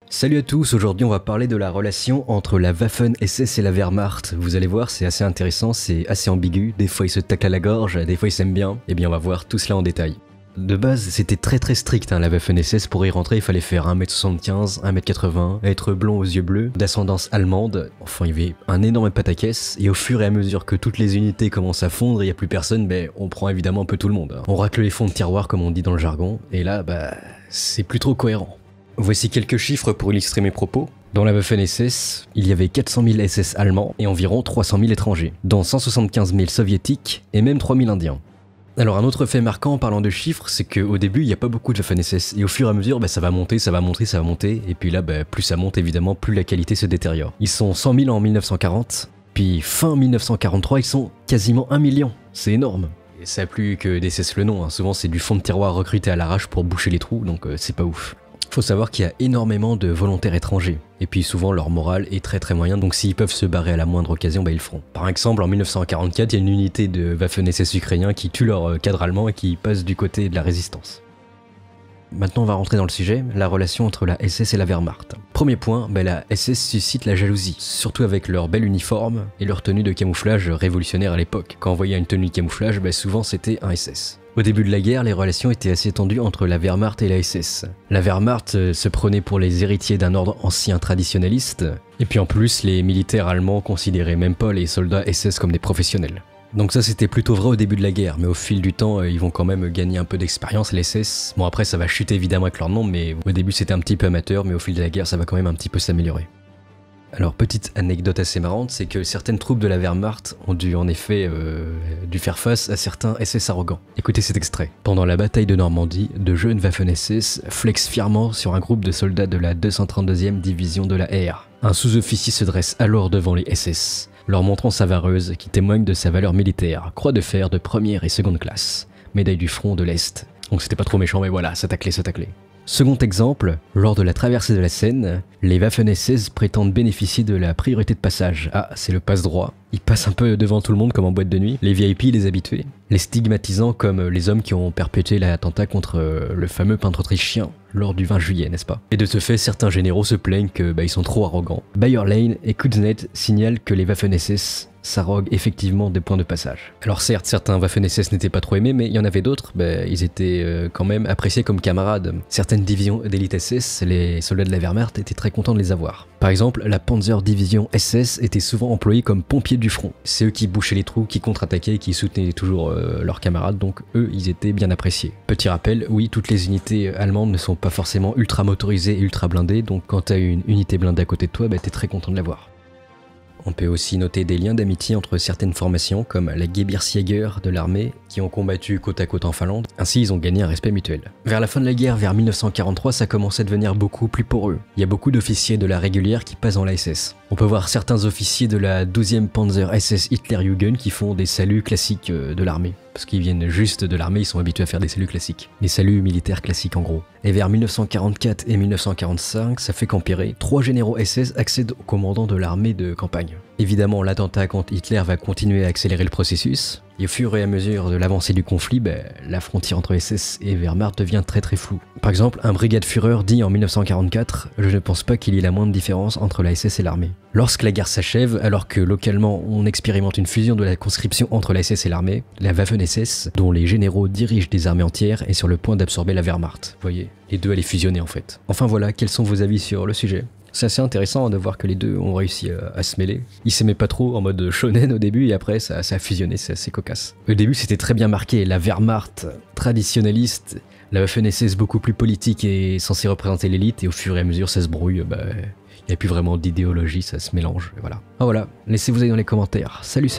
Salut à tous, aujourd'hui on va parler de la relation entre la Waffen-SS et la Wehrmacht. Vous allez voir, c'est assez intéressant, c'est assez ambigu, des fois ils se taclent à la gorge, des fois ils s'aiment bien, et bien on va voir tout cela en détail. De base, c'était très strict, la Waffen-SS, pour y rentrer il fallait faire 1m75, 1m80, être blond aux yeux bleus, d'ascendance allemande, enfin il y avait un énorme pataquès, et au fur et à mesure que toutes les unités commencent à fondre, il n'y a plus personne, on prend évidemment un peu tout le monde. On racle les fonds de tiroir comme on dit dans le jargon, et là, c'est plus trop cohérent. Voici quelques chiffres pour illustrer mes propos. Dans la Waffen-SS, il y avait 400 000 SS allemands et environ 300 000 étrangers, dont 175 000 soviétiques et même 3 000 indiens. Alors un autre fait marquant en parlant de chiffres, c'est qu'au début il n'y a pas beaucoup de Waffen-SS, et au fur et à mesure ça va monter, et puis là plus ça monte évidemment, plus la qualité se détériore. Ils sont 100 000 en 1940, puis fin 1943 ils sont quasiment 1 million, c'est énorme. Et ça a plus que des SS le nom, souvent c'est du fond de tiroir recruté à l'arrache pour boucher les trous, donc c'est pas ouf. Faut savoir qu'il y a énormément de volontaires étrangers, et puis souvent leur morale est très moyen, donc s'ils peuvent se barrer à la moindre occasion, ils le feront. Par exemple, en 1944, il y a une unité de Waffen-SS ukrainiens qui tue leur cadre allemand et qui passe du côté de la résistance. Maintenant on va rentrer dans le sujet, la relation entre la SS et la Wehrmacht. Premier point, la SS suscite la jalousie, surtout avec leur bel uniforme et leur tenue de camouflage révolutionnaire à l'époque. Quand on voyait une tenue de camouflage, souvent c'était un SS. Au début de la guerre, les relations étaient assez tendues entre la Wehrmacht et la SS. La Wehrmacht se prenait pour les héritiers d'un ordre ancien traditionnaliste, et puis en plus, les militaires allemands considéraient même pas les soldats SS comme des professionnels. Donc ça c'était plutôt vrai au début de la guerre, mais au fil du temps, ils vont quand même gagner un peu d'expérience, les SS. Bon après ça va chuter évidemment avec leur nom, mais au début c'était un petit peu amateur, mais au fil de la guerre ça va quand même un petit peu s'améliorer. Alors petite anecdote assez marrante, c'est que certaines troupes de la Wehrmacht ont dû en effet dû faire face à certains SS arrogants. Écoutez cet extrait. Pendant la bataille de Normandie, de jeunes Waffen-SS flexent fièrement sur un groupe de soldats de la 232e division de la R. Un sous-officier se dresse alors devant les SS, leur montrant sa vareuse qui témoigne de sa valeur militaire, croix de fer de première et seconde classe, médaille du front de l'Est. Donc c'était pas trop méchant, mais voilà, ça taclait. Second exemple, lors de la traversée de la Seine, les Waffen-SS prétendent bénéficier de la priorité de passage. Ah, c'est le passe-droit. Ils passent un peu devant tout le monde comme en boîte de nuit, les VIP, les habitués, les stigmatisant comme les hommes qui ont perpétué l'attentat contre le fameux peintre autrichien lors du 20 juillet, n'est-ce pas? Et de ce fait, certains généraux se plaignent que ils sont trop arrogants. Bayerlein et Kuznets signalent que les Waffen-SS s'arroguent effectivement des points de passage. Alors certes, certains Waffen-SS n'étaient pas trop aimés, mais il y en avait d'autres, ils étaient quand même appréciés comme camarades. Certaines divisions d'élite SS, les soldats de la Wehrmacht étaient très contents de les avoir. Par exemple, la Panzer Division SS était souvent employée comme pompiers du front. C'est eux qui bouchaient les trous, qui contre-attaquaient, qui soutenaient toujours leurs camarades, donc eux, ils étaient bien appréciés. Petit rappel, oui, toutes les unités allemandes ne sont pas forcément ultra motorisées et ultra blindées, donc quand t'as une unité blindée à côté de toi, t'es très content de l'avoir. On peut aussi noter des liens d'amitié entre certaines formations comme la Gebirgsjäger de l'armée qui ont combattu côte à côte en Finlande, ainsi ils ont gagné un respect mutuel. Vers la fin de la guerre, vers 1943, ça commence à devenir beaucoup plus poreux. Il y a beaucoup d'officiers de la régulière qui passent dans la SS. On peut voir certains officiers de la 12e Panzer SS Hitlerjugend qui font des saluts classiques de l'armée. Parce qu'ils viennent juste de l'armée, ils sont habitués à faire des saluts classiques. Des saluts militaires classiques en gros. Et vers 1944 et 1945, ça fait qu'empirer, 3 généraux SS accèdent au commandant de l'armée de campagne. Évidemment, l'attentat contre Hitler va continuer à accélérer le processus, et au fur et à mesure de l'avancée du conflit, la frontière entre SS et Wehrmacht devient très floue. Par exemple, un Brigadeführer dit en 1944 « Je ne pense pas qu'il y ait la moindre différence entre la SS et l'armée ». Lorsque la guerre s'achève, alors que localement on expérimente une fusion de la conscription entre la SS et l'armée, la Waffen-SS, dont les généraux dirigent des armées entières, est sur le point d'absorber la Wehrmacht. Vous voyez, les deux allaient fusionner en fait. Enfin voilà, quels sont vos avis sur le sujet ? C'est assez intéressant de voir que les deux ont réussi à se mêler. Ils s'aimaient pas trop en mode shonen au début et après ça a fusionné, c'est assez cocasse. Au début c'était très bien marqué, la Wehrmacht traditionnaliste, la Waffen-SS beaucoup plus politique et censée représenter l'élite, et au fur et à mesure ça se brouille, il n'y a plus vraiment d'idéologie, ça se mélange, et voilà. Ah voilà, laissez vos avis dans les commentaires. Salut